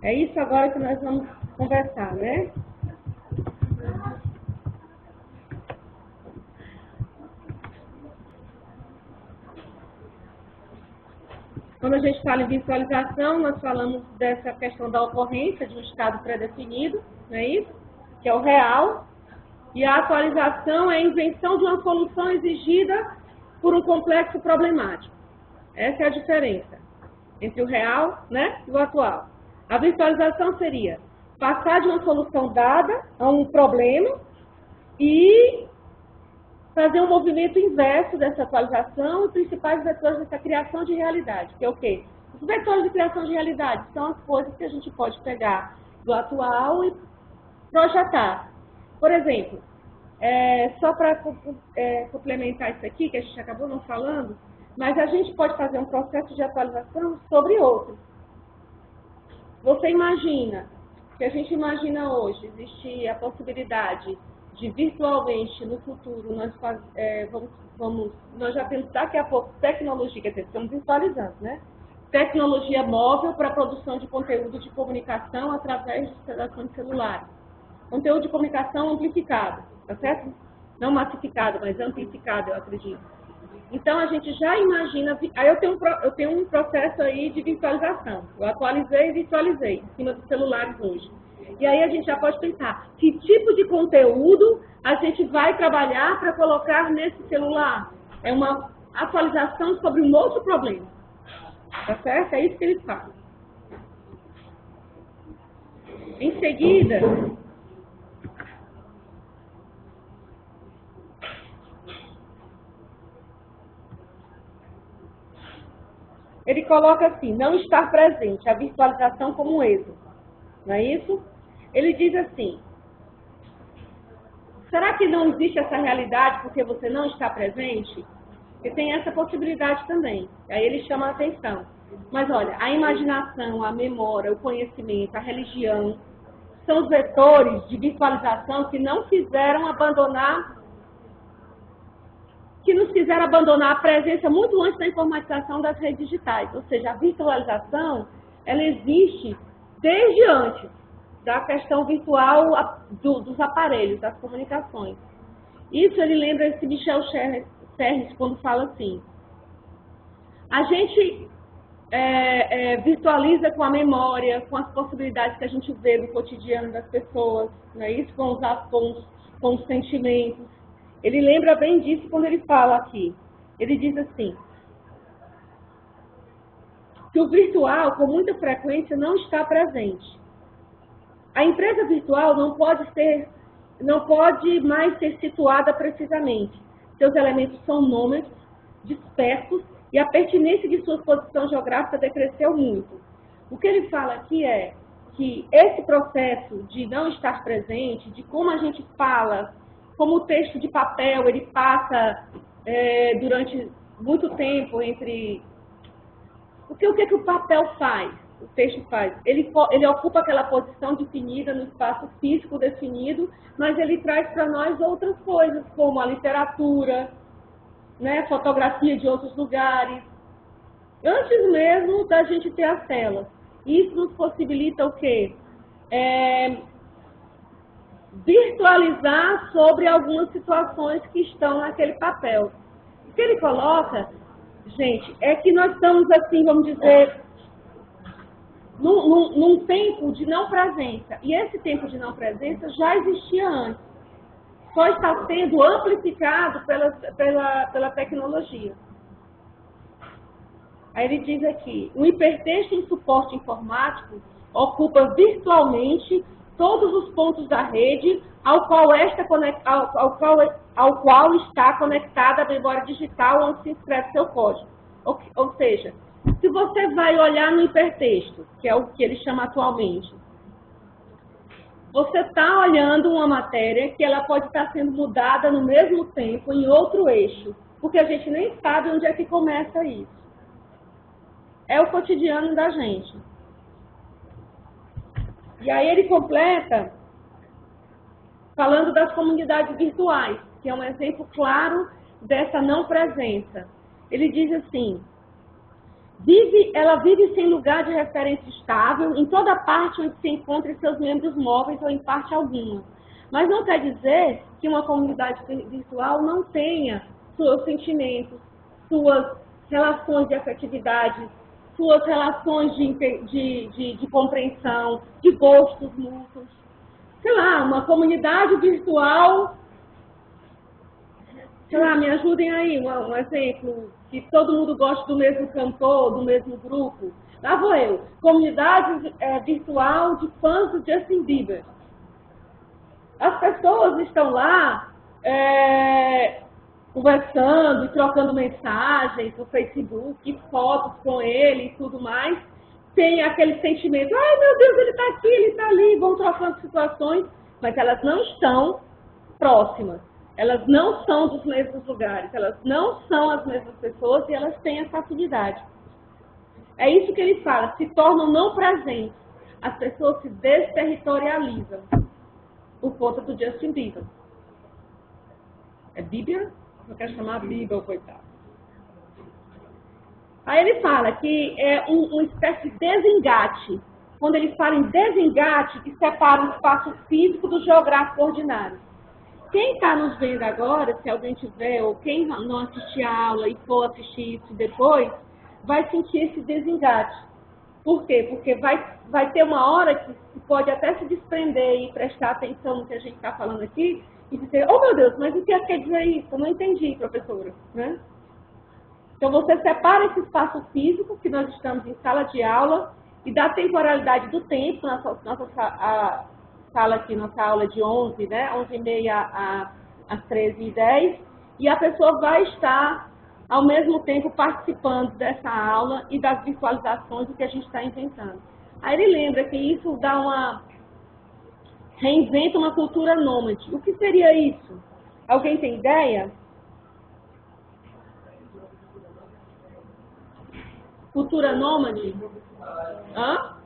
É isso agora que nós vamos conversar, né? Quando a gente fala em virtualização, nós falamos dessa questão da ocorrência de um estado pré-definido, não é isso? Que é o real. E a atualização é a invenção de uma solução exigida por um complexo problemático. Essa é a diferença entre o real, né, e o atual. A virtualização seria passar de uma solução dada a um problema e fazer um movimento inverso dessa atualização e principais vetores dessa criação de realidade, que é o quê? Os vetores de criação de realidade são as coisas que a gente pode pegar do atual e projetar. Por exemplo, só para complementar isso aqui, que a gente acabou não falando, mas a gente pode fazer um processo de atualização sobre outro. Você imagina, que a gente imagina hoje, existe a possibilidade de virtualmente no futuro nós já temos daqui a pouco tecnologia, quer dizer, estamos virtualizando, né? Tecnologia móvel para a produção de conteúdo de comunicação através de instalação de celulares. Conteúdo de comunicação amplificado, tá certo? Não massificado, mas amplificado, eu acredito. Então, a gente já imagina... Aí eu tenho um processo aí de virtualização. Eu atualizei e virtualizei em cima dos celulares hoje. E aí a gente já pode pensar que tipo de conteúdo a gente vai trabalhar para colocar nesse celular. É uma atualização sobre um outro problema. Tá certo? É isso que eles falam. Em seguida... Ele coloca assim, não estar presente, a virtualização como um êxito. Não é isso? Ele diz assim, será que não existe essa realidade porque você não está presente? Porque tem essa possibilidade também. Aí ele chama a atenção. Mas olha, a imaginação, a memória, o conhecimento, a religião, são os vetores de virtualização que não fizeram abandonar nos fizeram abandonar a presença muito antes da informatização das redes digitais. Ou seja, a virtualização, ela existe desde antes da questão virtual dos aparelhos, das comunicações. Isso ele lembra esse Michel Serres quando fala assim, a gente virtualiza com a memória, com as possibilidades que a gente vê do cotidiano das pessoas, não é isso? Com os sentimentos. Ele lembra bem disso quando ele fala aqui. Ele diz assim, que o virtual, com muita frequência, não está presente. A empresa virtual não pode mais ser situada precisamente. Seus elementos são nômades, dispersos, e a pertinência de sua posição geográfica decresceu muito. O que ele fala aqui é que esse processo de não estar presente, de como a gente fala, como o texto de papel, ele passa durante muito tempo entre... O que o papel faz? O texto faz? Ele ocupa aquela posição definida no espaço físico definido, mas ele traz para nós outras coisas, como a literatura, né, fotografia de outros lugares, antes mesmo da gente ter as telas. Isso nos possibilita o quê? Virtualizar sobre algumas situações que estão naquele papel. O que ele coloca, gente, é que nós estamos assim, vamos dizer, num tempo de não presença. E esse tempo de não presença já existia antes. Só está sendo amplificado pela tecnologia. Aí ele diz aqui, o hipertexto em suporte informático ocupa virtualmente todos os pontos da rede ao qual está conectada a memória digital onde se escreve seu código. Ou seja, se você vai olhar no hipertexto, que é o que ele chama atualmente, você está olhando uma matéria que ela pode estar sendo mudada no mesmo tempo em outro eixo, porque a gente nem sabe onde é que começa isso. É o cotidiano da gente. E aí ele completa falando das comunidades virtuais, que é um exemplo claro dessa não presença. Ele diz assim, ela vive sem lugar de referência estável em toda parte onde se encontrem seus membros móveis ou em parte alguma. Mas não quer dizer que uma comunidade virtual não tenha seus sentimentos, suas relações de afetividade, suas relações de compreensão, de gostos mútuos. Sei lá, uma comunidade virtual, sei lá, me ajudem aí, um exemplo, que todo mundo gosta do mesmo cantor, do mesmo grupo. Lá vou eu, comunidade virtual de fãs do Justin Bieber. As pessoas estão lá conversando e trocando mensagens no Facebook, fotos com ele e tudo mais, tem aquele sentimento, ai meu Deus, ele está aqui, ele está ali, vão trocando situações, mas elas não estão próximas, elas não são dos mesmos lugares, elas não são as mesmas pessoas e elas têm essa afinidade. É isso que ele fala, se tornam não presentes, as pessoas se desterritorializam por conta do Justin Bieber. É Bieber? Eu quero chamar Bieber, coitado. Aí ele fala que é uma espécie de desengate. Quando ele fala em desengate, que separa o espaço físico do geográfico ordinário. Quem está nos vendo agora, se alguém tiver, ou quem não assistir a aula e for assistir isso depois, vai sentir esse desengate. Por quê? Porque vai ter uma hora que pode até se desprender e prestar atenção no que a gente está falando aqui e dizer, oh meu Deus, mas o que quer dizer isso? Eu não entendi, professora. Né? Então você separa esse espaço físico, que nós estamos em sala de aula, e da temporalidade do tempo, nossa sala aqui, nossa aula de 11, né? 11h30 às 13h10, e a pessoa vai estar ao mesmo tempo participando dessa aula e das visualizações do que a gente está inventando. Aí ele lembra que isso reinventa uma cultura nômade. O que seria isso? Alguém tem ideia? Cultura nômade? Hã?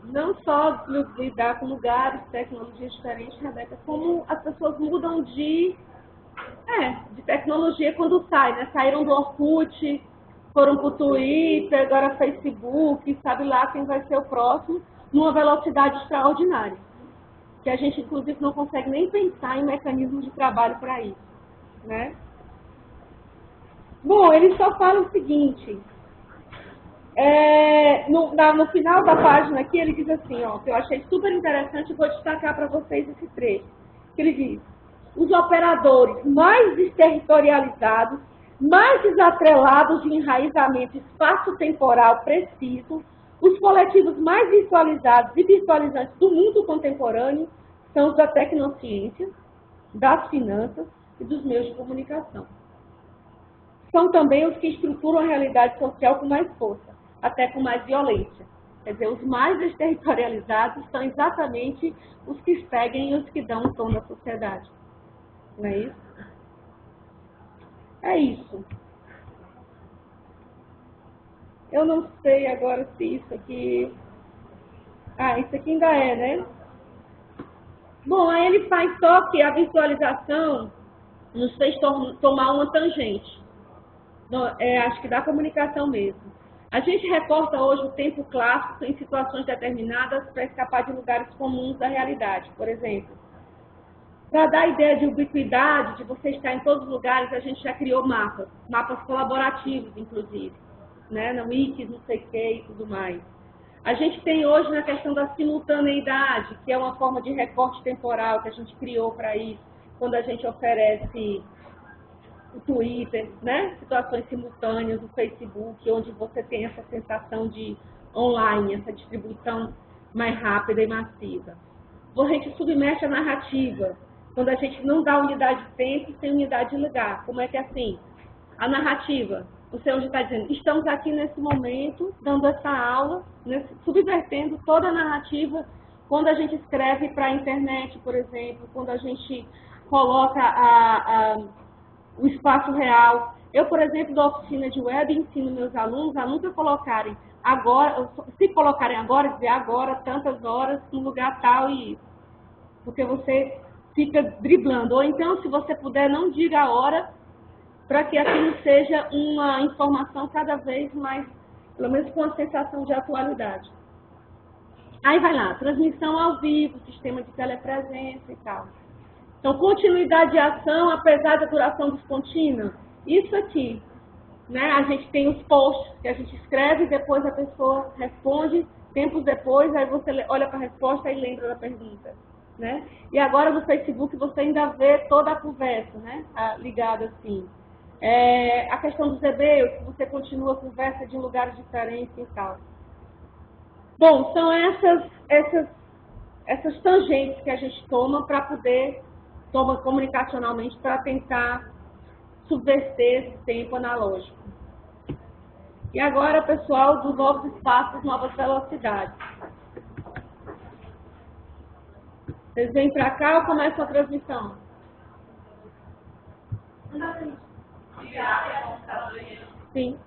Não só lidar com lugares, tecnologias diferentes, Rebeca, como as pessoas mudam de tecnologia quando saem, né? Saíram do Orkut, foram para o Twitter, agora Facebook, sabe lá quem vai ser o próximo, numa velocidade extraordinária. Que a gente, inclusive, não consegue nem pensar em mecanismos de trabalho para isso, né? Bom, ele só fala o seguinte... no final da página aqui, ele diz assim, ó, que eu achei super interessante e vou destacar para vocês esse trecho. Ele diz, os operadores mais desterritorializados, mais desatrelados de enraizamento espaço-temporal preciso, os coletivos mais visualizados e virtualizantes do mundo contemporâneo são os da tecnociência, das finanças e dos meios de comunicação. São também os que estruturam a realidade social com mais força, até com mais violência. Quer dizer, os mais desterritorializados são exatamente os que seguem e os que dão o tom da sociedade. Não é isso? É isso. Eu não sei agora se isso aqui... isso aqui ainda é, né? Bom, aí ele faz só que a visualização nos fez tomar uma tangente. Acho que da comunicação mesmo. A gente recorta hoje o tempo clássico em situações determinadas para escapar de lugares comuns da realidade. Por exemplo, para dar a ideia de ubiquidade, de você estar em todos os lugares, a gente já criou mapas colaborativos, inclusive, né? Na Wiki, não sei o que e tudo mais. A gente tem hoje na questão da simultaneidade, que é uma forma de recorte temporal que a gente criou para isso, quando a gente oferece o Twitter, né? Situações simultâneas, o Facebook, onde você tem essa sensação de online, essa distribuição mais rápida e massiva. A gente submete a narrativa, quando a gente não dá unidade de tempo sem unidade de lugar. Como é que é assim? A narrativa, você hoje está dizendo, estamos aqui nesse momento, dando essa aula, subvertendo toda a narrativa, quando a gente escreve para a internet, por exemplo, quando a gente coloca o espaço real. Eu, por exemplo, da oficina de web, ensino meus alunos a nunca colocarem agora, se colocarem agora, dizer agora, tantas horas, no lugar tal e isso. Porque você fica driblando. Ou então, se você puder, não diga a hora, para que aquilo seja uma informação cada vez mais, pelo menos com uma sensação de atualidade. Aí vai lá, transmissão ao vivo, sistema de telepresença e tal. Então, continuidade de ação, apesar da duração descontínua. Isso aqui, né? A gente tem os posts que a gente escreve, depois a pessoa responde, tempos depois, aí você olha para a resposta e lembra da pergunta. Né? E agora no Facebook você ainda vê toda a conversa, né? Ligada assim. A questão dos e-mails, você continua a conversa de lugares diferentes e tal. Bom, são essas tangentes que a gente toma para poder, toma comunicacionalmente para tentar subverter esse tempo analógico. E agora, pessoal, dos novos espaços, novas velocidades. Vocês vêm para cá ou começam a transmissão? Sim.